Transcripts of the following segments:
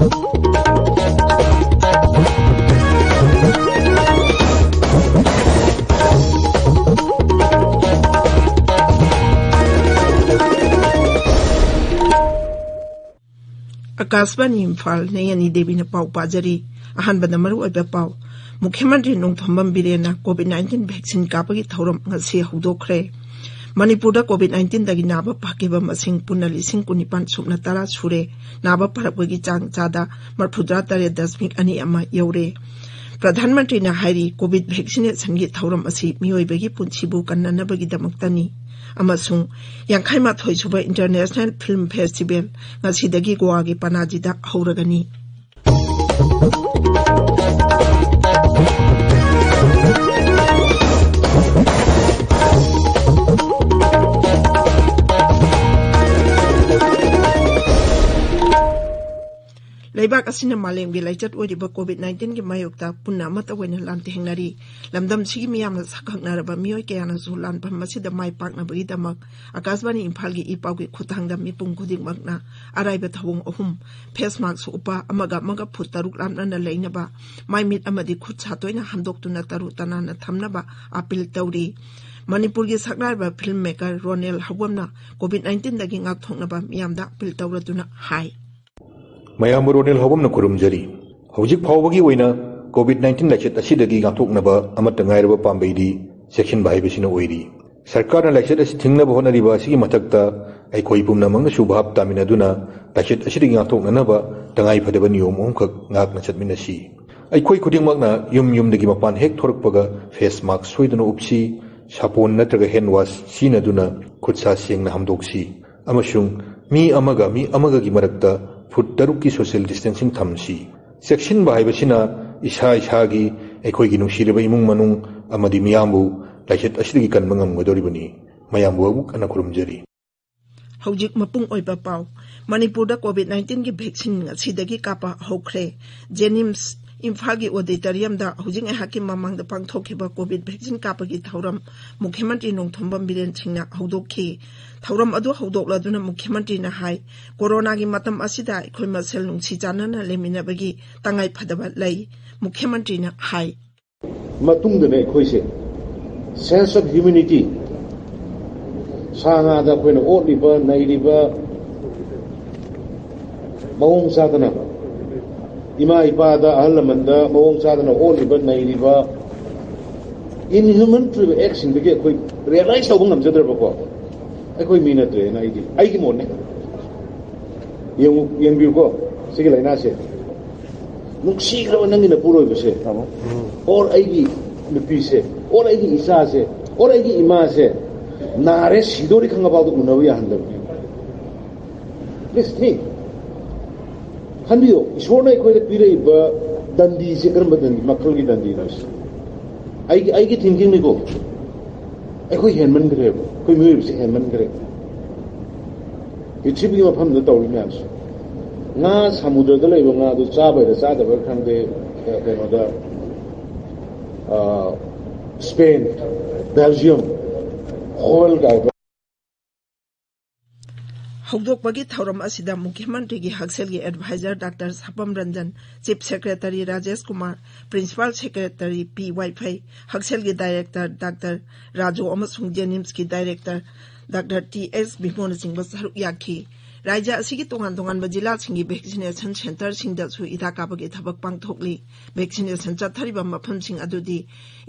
आकाशवाणी इम्फाल नयनी देवी ने पाव पाजरी अहनबद मरु ओइबा पाव मुख्यमंत्री नोंथोंबम बिरेना कोविड-19 vaccine कापगी थौरम ngasi हौदोखरे Manipur कोविड-19 दगी नाबा फाकिबा मसिंग पुन्ना 19,910 सुरे नाबा फरकबगी चांग चादा 43.2 यौरे प्रधानमंत्री ने हाइरी कोविड वैक्सीनेशन की थौरम असी मियोइबगी पुंसीबु कन्ननबगी दमक्तनी अमसुंग 52 सुबा इंटरनेशनल फिल्म फेस्टिवल ngasiदगी गोवागी पनाजीदा हौरगनी लेबाक असिना मालेमगी लाइचत ओइदिबा कोविड-19 की मायोक्ता पुन्ना अमत ओइना लांतेंगनारी लमदम सिगी मियामना साखंगनारबा मियोय कयाना जुलानफम मसिदा माय पाकनाबगी दमक आकाशवाणी इम्फाल की इपाउगी खुथांगदा मिपुंग खुदिंगमकना अराइबा थवंग अहुम फेस मास्क उपा अमगा फुट तरुक लामना लेनबा माय मिट अमदी खुद सातोइना हमदोक्तुना तरु तनाना थमनबा अपील तौरी मणिपुर की सकनारबा फिल्म मेकर रोनेल हवमना कोविड-19 दगी ngakthoknaba miyamda अपील तौरदुना हाय मयाम रोनेल हवम खुरुमजरी हौजिक फावबगी ओइना कोविड-19 लाइचत असिदगी गांथोकनबा अमत गायरबा पांबैदी सेक्शन बाहायबसिना ओइरी सरकारना लाइचत असि थिंगनबा होनरिबा असिगी मथक्ता अइखोइ पुमनमंग सुभाब तामिनदुना लाइचत असिदगी गांथोकनबा तंगाइ फदबा नियम ओमखक गाकना चतमिनसी अइखोइ खुदिंगमकना युमदगी मपान हेक थोरकपगा फेस मास्क सोइदुना उपसी सापोन नत्रगा हैंड वाश सिनदुना खुदसा सेंगना हमदोक्सी अमसुंग मी अमगा मरक्ता फुट तरुक की सोशल डिस्टेंसिंग थमसी सेक्शन बाहायबसिना इसा की अखोई नुसीरबा इमुंग मनुंग अमदी मियामबु लाइचत असिदगी कनबा ngamgdoribani मयामबु अबुक अना खुरुमजरी हौजिक मपुंग ओइबा पाव मणिपुर कोविड-19 की वैक्सीन असिदगी कापा हौख्रे जेनिम्स इम्फाल की ऑडिटोरियम दा हौजिक हाकिम ममांग दा पांगथोखिबा कोविड वैक्सीन कापगी थौरम मुख्यमंत्री नोंथोंबम बिरेन सिंहना हौदोखि थौरम अदु हौदोक्लदुना मुख्यमंत्री ना हाय कोरोना की मतम असिदा अखोय मसेल नुंसी चानना लेमिनबगी तंगाइ फदबा लई मुख्यमंत्री ना हाय मतुंगदने अखोयसे सेंस ऑफ ह्यूमैनिटी साना दा अखोयना ओटलिबा नैलिबा मौंग सादना इमा इपादा अहल लमनदा मौंग सादना ओटलिबा नैलिबा इनह्यूमन एक्शन दगे अखोय रियलाइज तौबा ngamjadrabako अखोई मीनद्रे ना आईगी मोने येंबिउको सिगी लाइनासे नुक्सीग्रब नंगिना पुरोइबसे और आईगी नुपीसे और आईगी इसासे और आईगी इमासे नारे सिदोरी खंगाबादो उनबो याहनदब प्लीज थिंक खंबियो ईश्वरना अखोइदा पिरइबा दंदी से करम दंदी मखलगी दंदी नस आईगी थिंकिंग निको अखोई हेनमन ग्रेब कोई म्यूजिक से हेमन करे पृथ्वी मफम द तौरी म्यास ना समुद्र द लेबो ना दु चाबैदा चादबा खंदे कनोदा स्पेन बेल्जियम होल गाय हौदोक्पगी थौरम असिदा मुख्यमंत्री की हक्सेल की adviser doctor Sapam Ranjan chief secretary Rajesh Kumar principal secretary P Vaiphei हक्सेल की डायरेक्टर डॉक्टर राजू अमसुंग जेनिम्स की director doctor T S. Bimon Singh सरुक याखी राज्य असिगी तोंगान जिला सिंगी वैक्सीनेशन सेंटर सिंगदसु इदा काबगी थबक पांगथोकली वैक्सीनेशन चथरिबा मफमसिंग अदुदी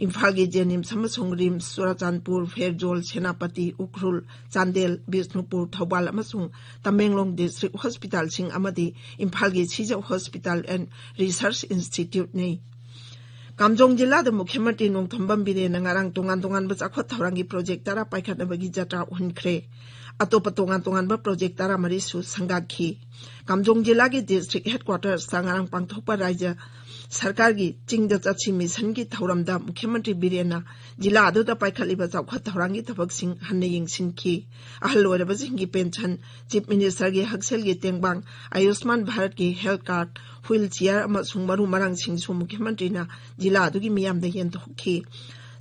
इम्फाल की जेनिम्स अमसुंग रिम्स चुराचांदपुर फेरजोल सेनापति उखरुल चांदेल बिष्णुपुर थौबाल अमसुंग तमेंगलोंग डिस्ट्रिक्ट हॉस्पिटल सिंग अमदी इम्फाल की सीजौ हॉस्पिटल एंड रिसर्च इंस्टीट्यूट ने कामजोंग जिला मुख्यमंत्री नोंथोंबम बिरेन ngarang तोंगान चाखोत थौरांगी प्रोजेक्ट तारा पाइखटनबगी जत्रा उनख्रे अतोप तोंगान प्रोजेक्ट तारा मरीसु संगाखी कामजोंग जिला की डिस्ट्रिक्ट हेडक्वार्टर्स ngarang पांगथोकपा राज्य सरकार की चिंग चची मिशन की थौरमदा मुख्यमंत्री बिरेना जिला अदुदा पाइखलिबा चाखोत थौरांगी थबकसिंग हन्ने यिंगसिनखी अहल ओइरबसिंग की पेंशन चीफ मिनिस्टर की हक्सेल की तेंगबांग आयुष्मान भारत की हेल्थ कार्ड व्हील चेयर अमसुंग मरु मरांग सिंगसु मुख्यमंत्री ना जिला अदुगी मियामदा येंथोखी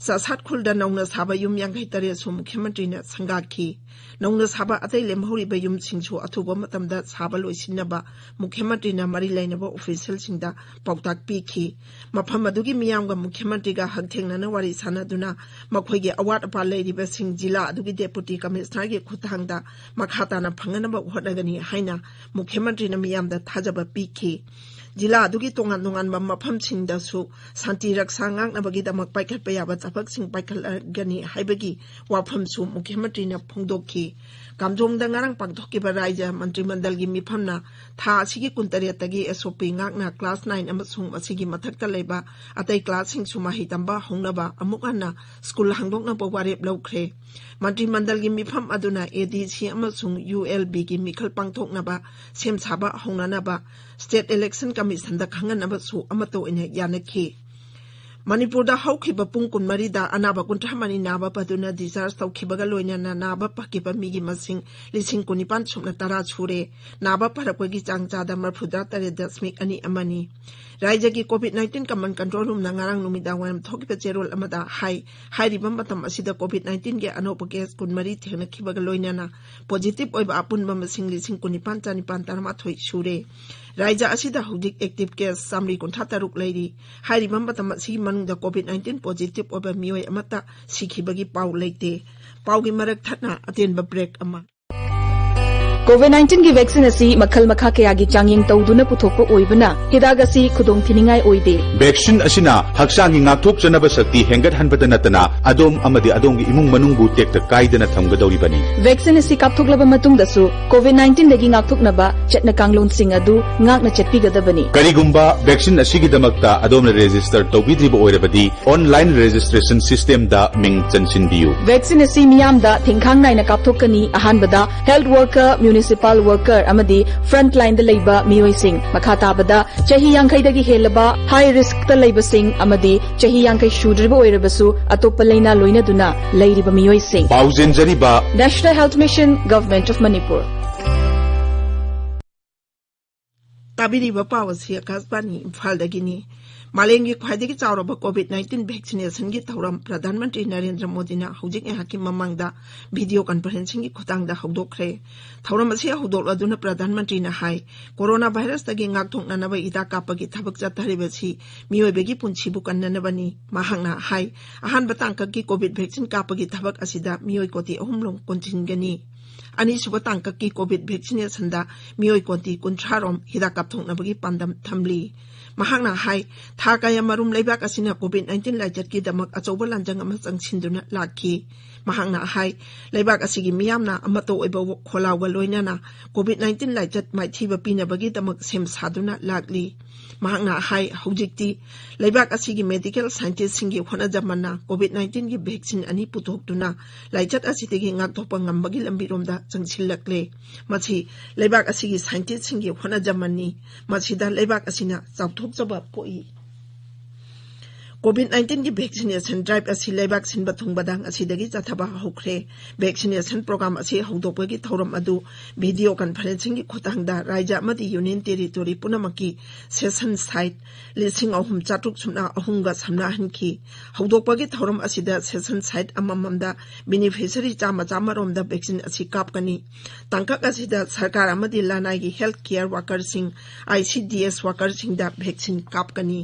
Sasat Kulda Nona Saba Yum Yankitare Sum Kimatrina Sangaki. Nona Saba Ate Lemhuri Bayum Singsu Atubomatam that Sabalo Sinaba, Mukimatrina Marilainaba official Sinda, Pautak Piki. Mapamadugi Mianga Mukimatriga Hagtana Wari Sanaduna, Makwegi Awat Apa Lady Bessing Jila, Dugi Deputy Kamisnagi Kutanga, Makhatana Panganaba Wadagani Haina, Mukimatrina Miam the Tajaba Piki. Jila Dugi Tongan Mapam Sing the Su, Santi Raksang Nabagida Makpaika Payaba Tapaxing Paikal Haibagi, Wapam Su, Mukimatrina Pungdoki, Kamjong Dangarang Pangtoki Baraja, Mantri Mandalgi Mipamna, Ta Sigi Kuntariatagi, SOP Ngakna, Class 9 Amasung, Asigi Matakta Leba, Atay Classing Sumahitamba, Hongnaba, Amukana, School Hangdong Nabawari Blokre, Mantri Mandalgi Mipam Aduna, ADC Amasung, ULB Gi Mikal Pangtok Naba, Sem Saba, Hongnanaba, State Election Commission the Kanganaba Su Amato in Yanaki. Manipur da Haukiba Punkun Marida, Anaba Kuntamani Naba Paduna disaster Kibagaloina Naba Pakiba Migi Masing, Lising Kunipan Sumnatara Chure, Naba Parakwagi Jangzada Marpudata Dasmik Ani Amani. Rajagi COVID-19 Command Control Room Nangarang Numidawan Tokipa Gerol Amada High Ribamatam Asida COVID-19 Get Anopagas Kunmari Tena Kibagaloina, positive Oiba Apun Mamasing Lising Kunipanta Nipantarmatoi Shure. Raja Asida Hudik active case Samri Kuntataruk lady, High Ribamatam Manung the COVID-19 positive over Mio Amata, Sikibagi Pau Late, Paugi Marak Tana, Atenba break ama. COVID-19 की vaccine असी मखल मखा कयागी चांगिंग तौदुना पुथोकपा ओइबना हिदाग असी खुदोंग थिनिंगाई ओइदे vaccine असिना हक्सांगी ngaktokjanaba शक्ति हेंगत हनबदा नतना अदोम अमदि अदोंगी इमुंग मनुंगबु टेक्ता काइदना थमगदौरिबनी vaccine असी कापथोकलबा मतुंगदसु COVID-19 दगी ngaktoknaba चटना कांगलोनसिंग अदु ngakna चटपिगदबनी करिगुंबा वैक्सीन असिगिदमक्ता अदोमना रेजिस्टर तौबिद्रिबा ओइरबदि ऑनलाइन रजिस्ट्रेशन सिस्टम दा मिंग चनसिनबियु वैक्सीन असी मियामदा थिंखांग नाइना कापथोकनी अहानबदा हेल्थ वर्कर म्युनिसिपल वर्कर अमदी फ्रंट लाइन द लेबा मियोइसिंग मखाताबदा चही यांखैदगी हेलबा हाई रिस्क त लेबसिंग अमदी चही यांखै शुद्रिबा ओइरबसु अतोप्पा लेना लोइनदुना लेरिबा मियोइसिंग पाउजेनजरिबा national health mission government of Manipur ताबिरिबा पावसी आकाशवाणी इम्फालदगिनी मालेंगी ख्वाइदगी चावरबा COVID-19 वैक्सीनेशन की थौरम प्रधानमंत्री नरेंद्र मोदी ना हौजिक एहाकी ममांगदा वीडियो कॉन्फ्रेंसिंग की खुतांगदा हौदोखरे थौरम असी हौदोलदुना प्रधानमंत्री ना हाय कोरोना वायरस तगी ngaktoknanaba ida kapagi thabak chataribasi miyoibegi punchibu kannanabani mahangna हाय ahanba tangkaki COVID vaccine kapagi thabak asida miyoi koti ahumlong konchingani ani suba tangkaki COVID vaccination da miyoi koti kunthrarom hida kapthoknabagi pandam thamli mahangna hai thakaya marum leibak asina COVID-19 lajat ki damak achoba lanjang ama changsinduna lakhi mahangna hai leibak asigi miyamna amato oiba kholawa loinana COVID-19 lajat maithiba pinabagi damak sem saduna lakli mahangna hai hujikti leibak asigi medical scientist singi khona jamana COVID-19 ki vaccine ani puthokduna lajat asidegi ngakthokpa ngambagi lambiromda changsilakle machi leibak asigi scientist singi khona jamani machida leibak asina chawthok jaba poi COVID-19 की vaccination drive असी लेबाक सिनबा थुंगबदांग असीदगी जाथबा होख्रे vaccination programme असी हौदोपगी थौरम अदु video conferencing की खुतांगदा राज्य अमदी union territory पुनमकी सेशन साइट लिसिंग अहुम चाटुक सुना अहुंगा समना हनकी हौदोपगी थौरम असीदा सेशन साइट अमममदा बेनिफिशियरी चामा चामा रोमदा वैक्सीन असी कापकनी तंकक असीदा सरकार अमदी लानाई हेल्थ केयर वर्कर सिंह ICDS वर्कर सिंह दा वैक्सीन कापकनी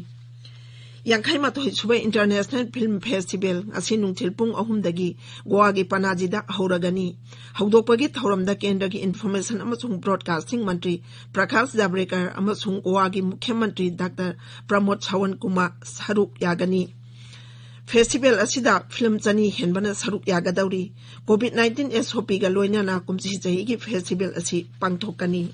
Yankai Matoi Sube International Film Festival, Asi Nungtil Pung Ahumdagi, Goagi Panajida Hauragani, Haudopagi Tauramda Kendagi Information Amasung Broadcasting Mantri, Prakash Javadekar Amasung Goagi Mukhയമantri Dr. Pramod Sawan Kumar Saruk Yagani. Festival Asida Film Zani Henbana Saruk Yagadauri, COVID-19 SOP Galoina Kumsi Jahigi Festival Asi Pangtokani.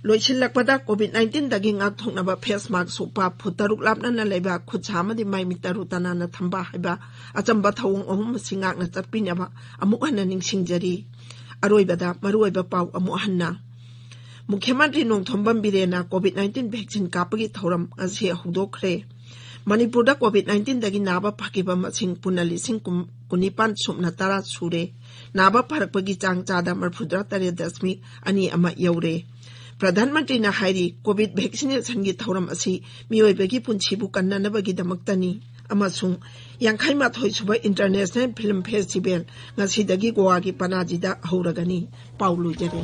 Loichilakpada COVID-19 dagi ngaktoknaba face mask sopa phutaruk lapna na leba khutchama di mai mitarutana na thamba haiba achamba thawong ohum singak na chapinaba amuk hanna ningsingjari aroibada maruiba pau amu hanna Mukhയമantri Nongthombam Birena COVID-19 vaccine kapagi thoram ase hudokre Manipur da COVID-19 dagi naba phakiba masing punali sing kunipan sumna tara sure naba pharakpagi changchada marphudra tare dasmi ani ama yaure प्रधानमंत्री ना हाइरी Covid vaccination की थौरम असी मियोइबगी पुंछिबु कन्ननबगी दमक्तनी अमसुंग यांखाइमाथोई सुबह international film festival ngasiदगी Goa की पनाजीदा हौरगनी पाउलु जरे